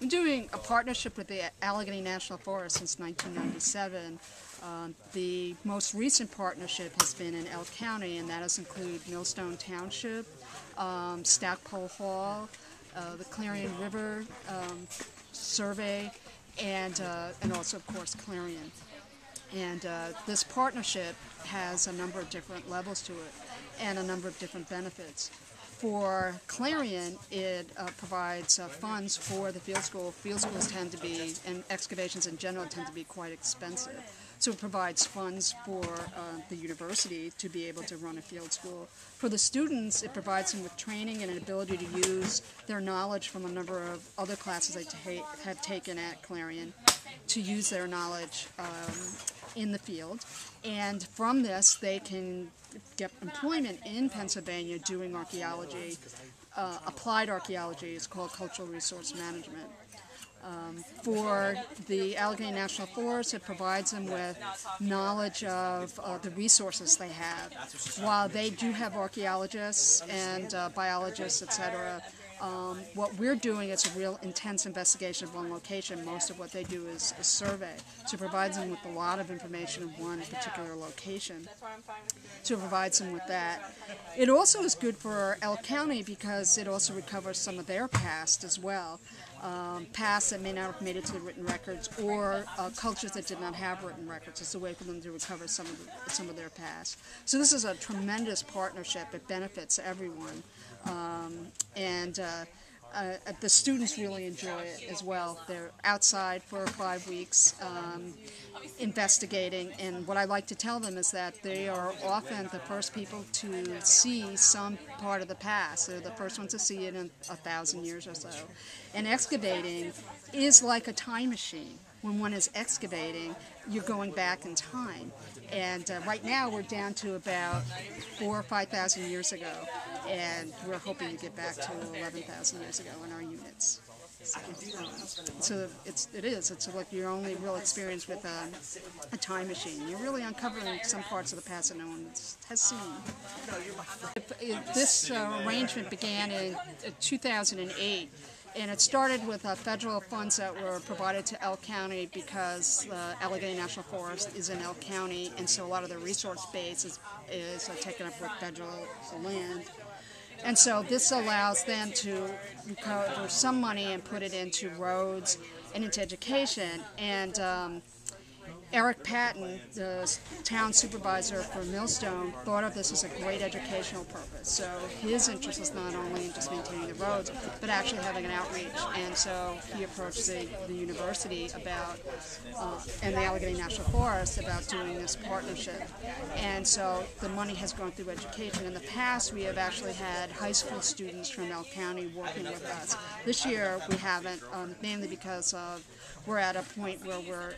been doing a partnership with the Allegheny National Forest since 1997. The most recent partnership has been in Elk County, and that has included Millstone Township, Stackpole Hall, the Clarion River survey, and also, of course, Clarion. And this partnership has a number of different levels to it and a number of different benefits. For Clarion, it provides funds for the field school. Field schools tend to be, and excavations in general, tend to be quite expensive. So it provides funds for the university to be able to run a field school. For the students, it provides them with training and an ability to use their knowledge from a number of other classes they have taken at Clarion to use their knowledge in the field. And from this, they can get employment in Pennsylvania doing archaeology. Applied archaeology is called cultural resource management. For the Allegheny National Forest, it provides them with knowledge of the resources they have. While they do have archaeologists and biologists, etc., what we're doing is a real intense investigation of one location. Most of what they do is a survey. So it provides them with a lot of information of one particular location. So it provides them with that. It also is good for Elk County because it also recovers some of their past as well. Past that may not have made it to the written records, or cultures that did not have written records. It's a way for them to recover some of their past. So this is a tremendous partnership. It benefits everyone, and the students really enjoy it as well. They're outside for 5 weeks investigating, and what I like to tell them is that they are often the first people to see some part of the past. They're the first ones to see it in 1,000 years or so. And excavating is like a time machine. When one is excavating, you're going back in time. And right now we're down to about 4,000 or 5,000 years ago, and we're hoping to get back to 11,000 years ago in our units. So it's like your only real experience with a time machine. You're really uncovering some parts of the past that no one has seen. This arrangement began in 2008. And it started with federal funds that were provided to Elk County because Allegheny National Forest is in Elk County, and so a lot of the resource base is taken up with federal land. And so this allows them to recover some money and put it into roads and into education. And Eric Patton, the town supervisor for Millstone, thought of this as a great educational purpose. So his interest was not only in just maintaining the roads, but actually having an outreach. And so he approached the university about, and the Allegheny National Forest about doing this partnership. And so the money has gone through education. In the past, we have actually had high school students from Elk County working with us. This year, we haven't, mainly because we're at a point where we're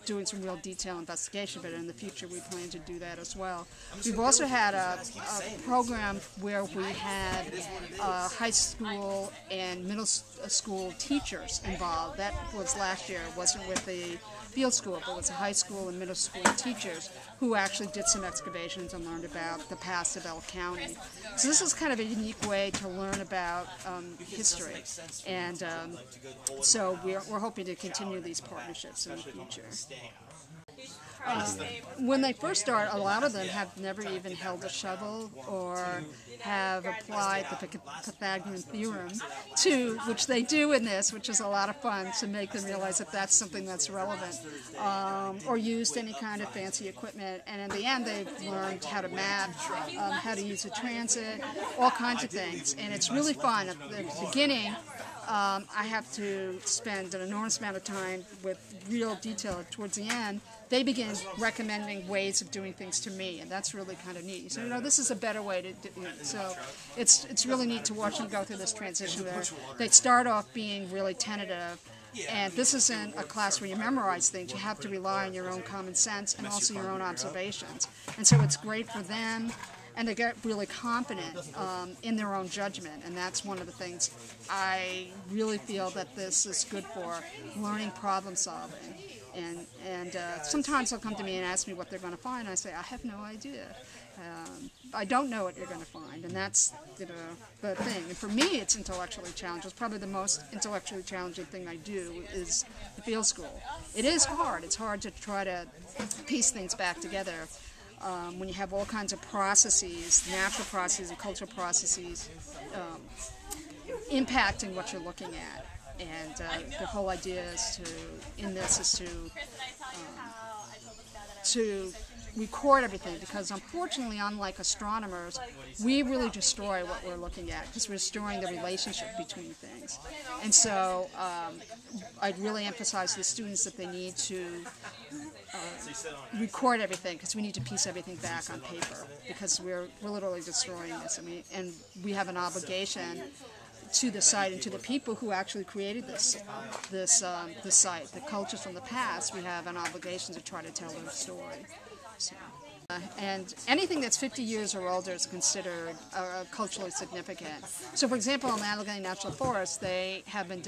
doing some real detailed investigation, but in the future we plan to do that as well. We've also had a program where we had high school and middle school teachers involved. That was last year. It wasn't with the field school, but it was high school and middle school teachers who actually did some excavations and learned about the past of Elk County. So this is kind of a unique way to learn about history, and so we're hoping to continue these partnerships in the future. When they first start, a lot of them have never even held a shovel or have applied the Pythagorean theorem to, which they do in this, which is a lot of fun to make them realize that that's something that's relevant, or used any kind of fancy equipment. And in the end, they've learned how to map, how to use a transit, all kinds of things. And it's really fun. At the beginning, I have to spend an enormous amount of time with real detail. Towards the end, they begin recommending ways of doing things to me, and that's really kind of neat. So, this is a better way to do it. So it's really neat to watch them go through this transition where they start off being really tentative, and this isn't a class where you memorize things. You have to rely on your own common sense and also your own observations. And so it's great for them, and they get really confident in their own judgment, and that's one of the things I really feel that this is good for, learning problem solving. Sometimes they'll come to me and ask me what they're going to find. And I say, I have no idea. I don't know what you're going to find, and that's the thing. And for me, it's intellectually challenging. It's probably the most intellectually challenging thing I do is the field school. It is hard. It's hard to try to piece things back together when you have all kinds of processes, natural processes and cultural processes impacting what you're looking at. And the whole idea is to record everything, because unfortunately, unlike astronomers, we really destroy what we're looking at because we're destroying the relationship between things. And so I'd really emphasize to the students that they need to record everything, because we need to piece everything back on paper, because we're literally destroying this. And we have an obligation to the site and to the people who actually created this site, the cultures from the past. We have an obligation to try to tell their story. So, and anything that's 50 years or older is considered culturally significant. So, for example, in the Allegheny National Forest, they have been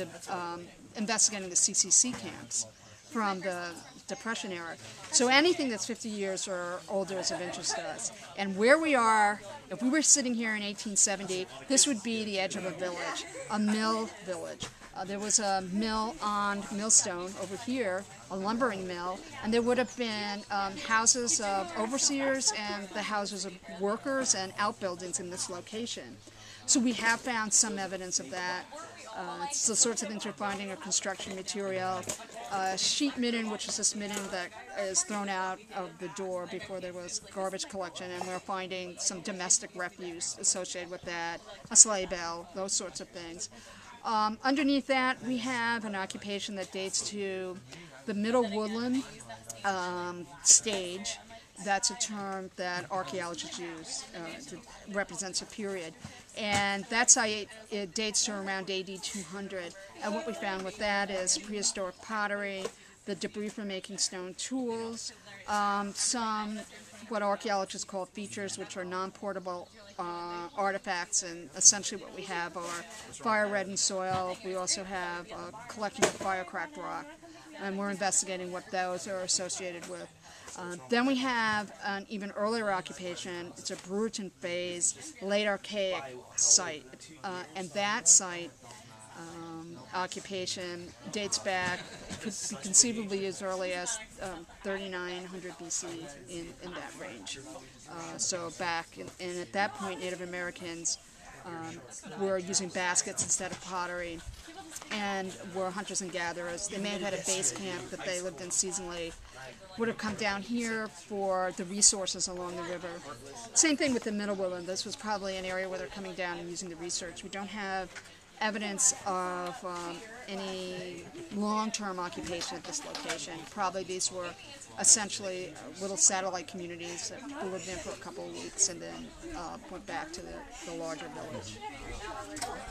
investigating the CCC camps from the Depression era. So anything that's 50 years or older is of interest to us. And where we are, if we were sitting here in 1870, this would be the edge of a village, a mill village. There was a mill on Millstone over here, a lumbering mill, and there would have been houses of overseers and the houses of workers and outbuildings in this location. So we have found some evidence of that. It's the sorts of things we're finding are construction material, sheet midden, which is this midden that is thrown out of the door before there was garbage collection, and we're finding some domestic refuse associated with that, a sleigh bell, those sorts of things. Underneath that, we have an occupation that dates to the Middle Woodland stage. That's a term that archaeologists use to represents a period. And that site, it dates to around AD 200. And what we found with that is prehistoric pottery, the debris from making stone tools, some what archaeologists call features, which are non-portable artifacts, and essentially what we have are fire-reddened soil. We also have a collection of fire-cracked rock, and we're investigating what those are associated with. Then we have an even earlier occupation. It's a Brewerton phase, late archaic site, and that site occupation dates back, could be conceivably as early as 3900 BC in that range. So back, and at that point, Native Americans were using baskets instead of pottery, and were hunters and gatherers. They may have had a base camp that they lived in seasonally, would have come down here for the resources along the river. Same thing with the Middle Woodland. This was probably an area where they're coming down and using the research. We don't have evidence of any long-term occupation at this location. Probably these were essentially little satellite communities that lived in for a couple of weeks and then went back to the larger village.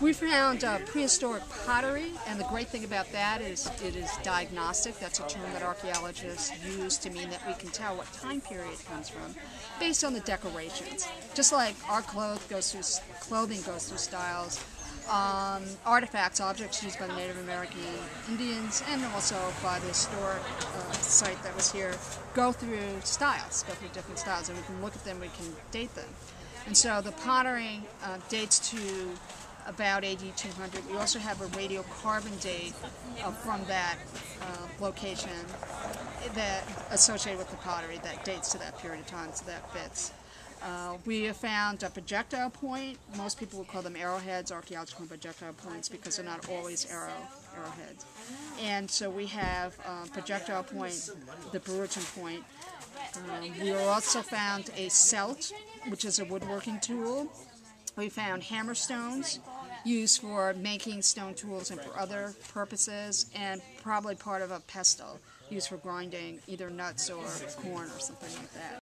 We found prehistoric pottery, and the great thing about that is it is diagnostic. That's a term that archaeologists use to mean that we can tell what time period it comes from based on the decorations. Just like our clothing goes through styles, artifacts, objects used by the Native American Indians and also by the historic site that was here go through different styles, and we can look at them, we can date them. And so the pottery dates to about AD 200. We also have a radiocarbon date from that location that associated with the pottery that dates to that period of time, so that fits. We have found a projectile point. Most people would call them arrowheads, archaeological projectile points, because they're not always arrowheads. And so we have projectile point, the Brewerton point. We also found a celt, which is a woodworking tool. We found hammerstones used for making stone tools and for other purposes, and probably part of a pestle used for grinding either nuts or corn or something like that.